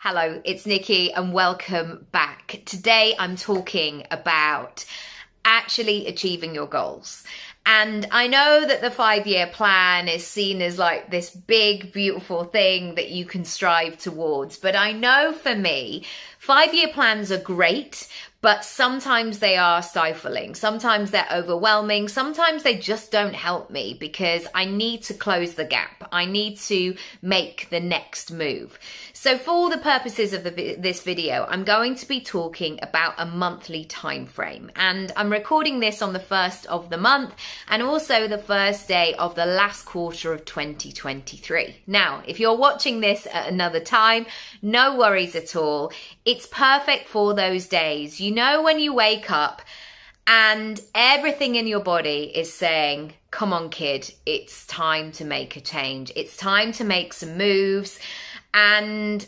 Hello, it's Nikki and welcome back. Today I'm talking about actually achieving your goals. And I know that the 5-year plan is seen as like this big, beautiful thing that you can strive towards. But I know for me, 5-year plans are great, but sometimes they are stifling. Sometimes they're overwhelming. Sometimes they just don't help me because I need to close the gap. I need to make the next move. So for the purposes of this video, I'm going to be talking about a monthly time frame. And I'm recording this on the 1st of the month and also the first day of the last quarter of 2023. Now, if you're watching this at another time, no worries at all. It's perfect for those days. You know, when you wake up and everything in your body is saying, come on, kid, it's time to make a change. It's time to make some moves. And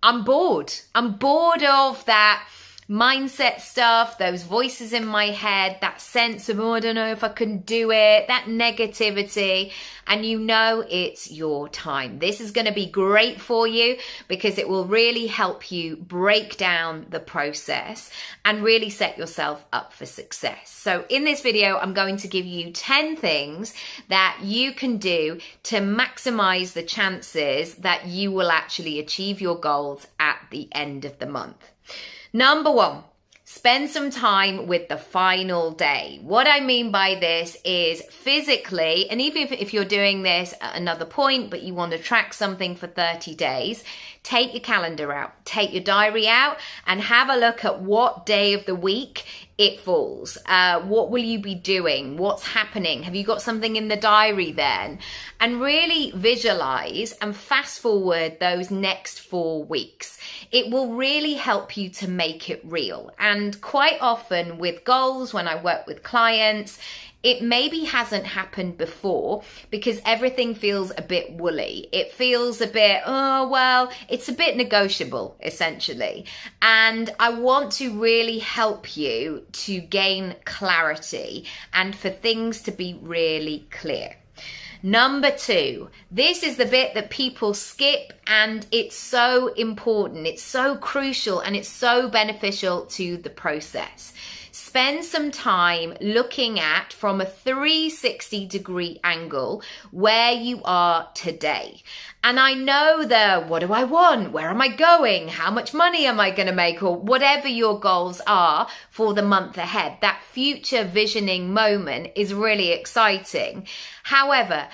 I'm bored. I'm bored of that mindset stuff, those voices in my head, that sense of, oh, I don't know if I can do it, that negativity. And you know it's your time. This is going to be great for you because it will really help you break down the process and really set yourself up for success. So in this video, I'm going to give you 10 things that you can do to maximize the chances that you will actually achieve your goals at the end of the month. Number 1, spend some time with the final day. What I mean by this is physically, and even if you're doing this at another point, but you want to track something for 30 days, take your calendar out, take your diary out, and have a look at what day of the week it falls. What will you be doing? What's happening? Have you got something in the diary then? And really visualize and fast forward those next 4 weeks. It will really help you to make it real. And quite often with goals, when I work with clients, it maybe hasn't happened before because everything feels a bit woolly. It feels a bit, oh, well, it's a bit negotiable, essentially. And I want to really help you to gain clarity and for things to be really clear. Number 2, this is the bit that people skip and it's so important, it's so crucial and it's so beneficial to the process. Spend some time looking at from a 360-degree angle where you are today. And I know what do I want? Where am I going? How much money am I going to make? Or whatever your goals are for the month ahead. That future visioning moment is really exciting. However,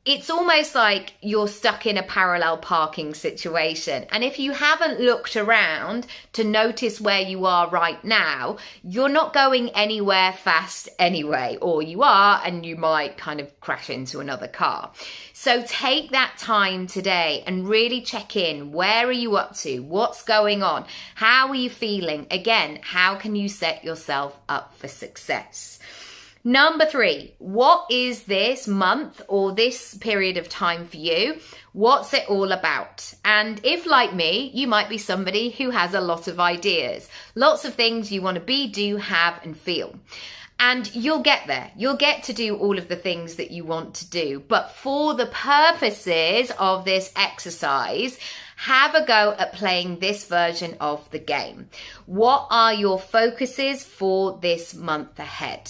it's almost like you're stuck in a parallel parking situation. And if you haven't looked around to notice where you are right now, you're not going anywhere fast anyway, or you are, and you might kind of crash into another car. So take that time today and really check in. Where are you up to? What's going on? How are you feeling? Again, how can you set yourself up for success? Number 3, what is this month or this period of time for you? What's it all about? And if, like me, you might be somebody who has a lot of ideas, lots of things you want to be, do, have, and feel. And you'll get there. You'll get to do all of the things that you want to do. But for the purposes of this exercise, have a go at playing this version of the game. What are your focuses for this month ahead?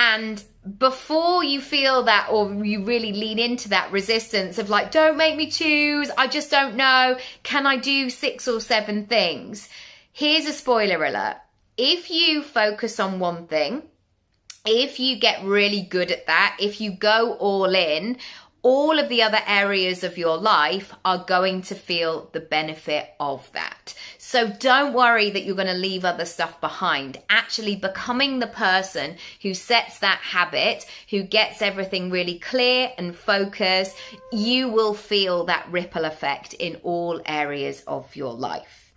And before you feel that, or you really lean into that resistance of like, don't make me choose, I just don't know, can I do 6 or 7 things? Here's a spoiler alert. If you focus on one thing, if you get really good at that, if you go all in, all of the other areas of your life are going to feel the benefit of that. So don't worry that you're going to leave other stuff behind. Actually becoming the person who sets that habit, who gets everything really clear and focused, you will feel that ripple effect in all areas of your life.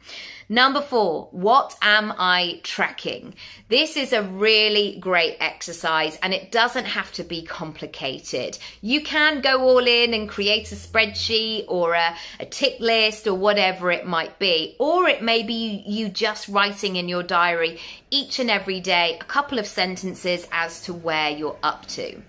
Number 4, what am I tracking? This is a really great exercise and it doesn't have to be complicated. You can go all in and create a spreadsheet or a tick list or whatever it might be. Or it may be you just writing in your diary each and every day a couple of sentences as to where you're up to.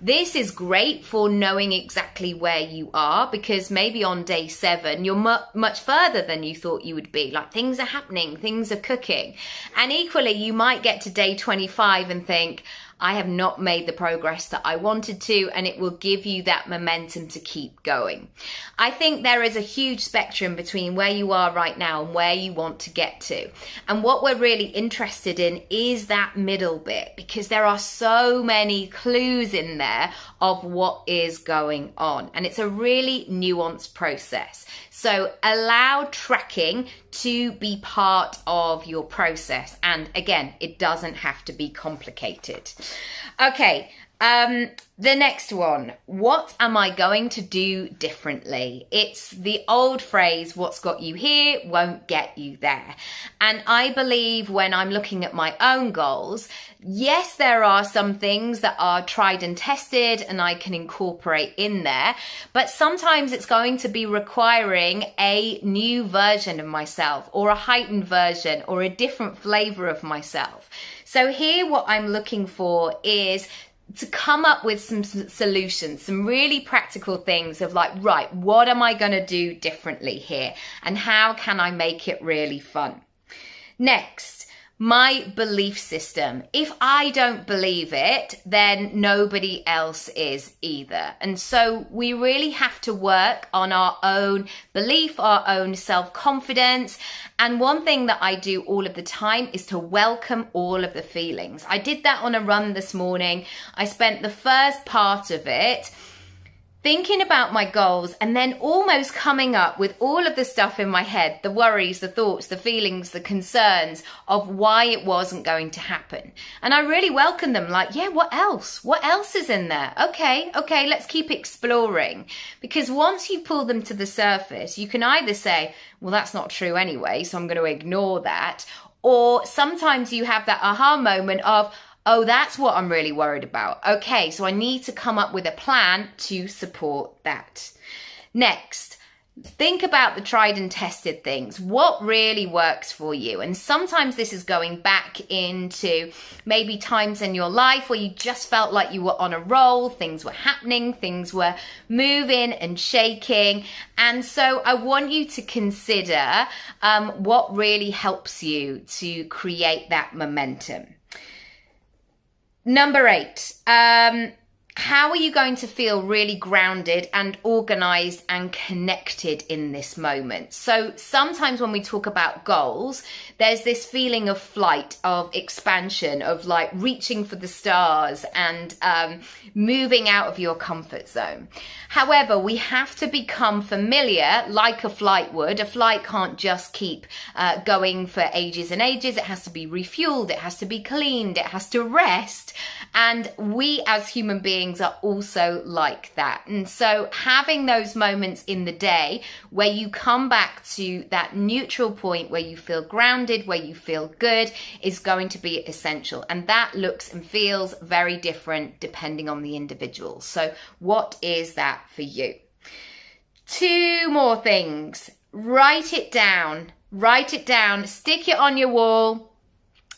This is great for knowing exactly where you are, because maybe on day 7 you're much further than you thought you would be. Like, things are happening, things are cooking. And equally, you might get to day 25 and think, I have not made the progress that I wanted to, and it will give you that momentum to keep going. I think there is a huge spectrum between where you are right now and where you want to get to. And what we're really interested in is that middle bit, because there are so many clues in there of what is going on. And it's a really nuanced process. So allow tracking to be part of your process. And again, it doesn't have to be complicated. Okay, the next one. What am I going to do differently? It's the old phrase, what's got you here won't get you there. And I believe when I'm looking at my own goals, yes, there are some things that are tried and tested and I can incorporate in there, but sometimes it's going to be requiring a new version of myself or a heightened version or a different flavor of myself. So here what I'm looking for is to come up with some solutions, some really practical things of like, right, what am I going to do differently here? And how can I make it really fun? Next, my belief system. If I don't believe it, then nobody else is either. And so we really have to work on our own belief, our own self-confidence. And one thing that I do all of the time is to welcome all of the feelings. I did that on a run this morning. I spent the first part of it thinking about my goals and then almost coming up with all of the stuff in my head, the worries, the thoughts, the feelings, the concerns of why it wasn't going to happen. And I really welcome them, like, yeah, what else? What else is in there? Okay, let's keep exploring. Because once you pull them to the surface, you can either say, well, that's not true anyway, so I'm going to ignore that. Or sometimes you have that aha moment of, oh, that's what I'm really worried about. Okay, so I need to come up with a plan to support that. Next, think about the tried and tested things. What really works for you? And sometimes this is going back into maybe times in your life where you just felt like you were on a roll, things were happening, things were moving and shaking. And so I want you to consider what really helps you to create that momentum. Number 8, how are you going to feel really grounded and organized and connected in this moment? So sometimes when we talk about goals, there's this feeling of flight, of expansion, of like reaching for the stars and moving out of your comfort zone. However, we have to become familiar like a flight would. A flight can't just keep going for ages and ages. It has to be refueled. It has to be cleaned. It has to rest. And we as human beings are also like that. And so having those moments in the day where you come back to that neutral point where you feel grounded, where you feel good, is going to be essential. And that looks and feels very different depending on the individual. So what is that for you? 2 more things. Write it down, stick it on your wall.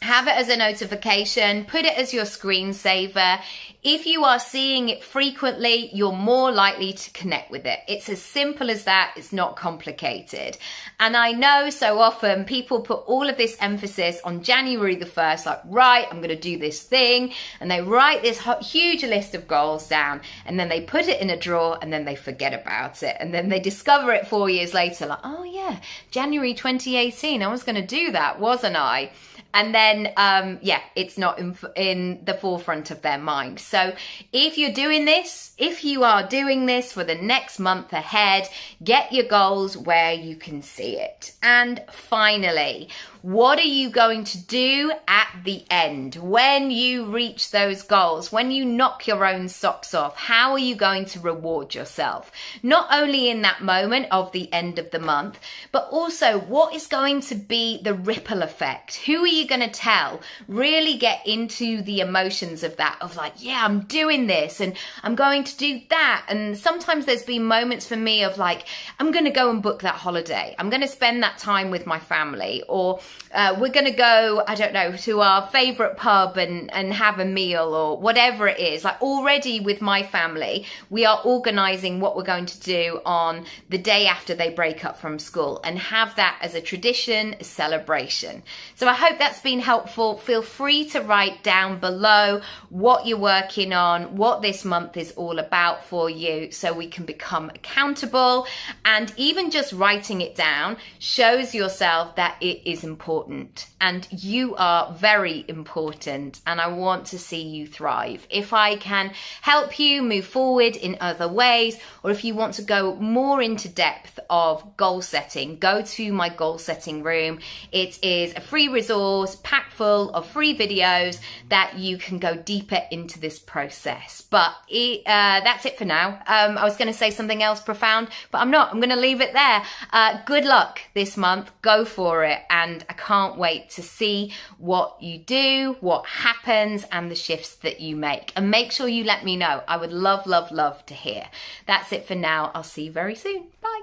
Have it as a notification, put it as your screensaver. If you are seeing it frequently, you're more likely to connect with it. It's as simple as that. It's not complicated. And I know so often people put all of this emphasis on January the 1st, like, right, I'm going to do this thing. And they write this huge list of goals down and then they put it in a drawer and then they forget about it. And then they discover it 4 years later, like, oh yeah, January 2018, I was going to do that, wasn't I? And then, it's not in the forefront of their mind. So if you are doing this for the next month ahead, get your goals where you can see it. And finally, What are you going to do at the end when you reach those goals, when you knock your own socks off? How are you going to reward yourself? Not only in that moment of the end of the month, but also what is going to be the ripple effect? Who are you going to tell? Really get into the emotions of that, of like, yeah, I'm doing this and I'm going to do that. And sometimes there's been moments for me of like, I'm going to go and book that holiday. I'm going to spend that time with my family, or we're going to go, I don't know, to our favorite pub and have a meal or whatever it is. Like already with my family, we are organizing what we're going to do on the day after they break up from school and have that as a tradition, a celebration. So I hope that's been helpful. Feel free to write down below what you're working on, what this month is all about for you, so we can become accountable. And even just writing it down shows yourself that it is important, and you are very important, and I want to see you thrive. If I can help you move forward in other ways, or if you want to go more into depth of goal setting, go to my goal setting room. It is a free resource packed full of free videos that you can go deeper into this process. But that's it for now. I was going to say something else profound, but I'm not. I'm going to leave it there. Good luck this month. Go for it. And I can't wait to see what you do, what happens, and the shifts that you make. And make sure you let me know. I would love, love, love to hear. That's it for now. I'll see you very soon. Bye.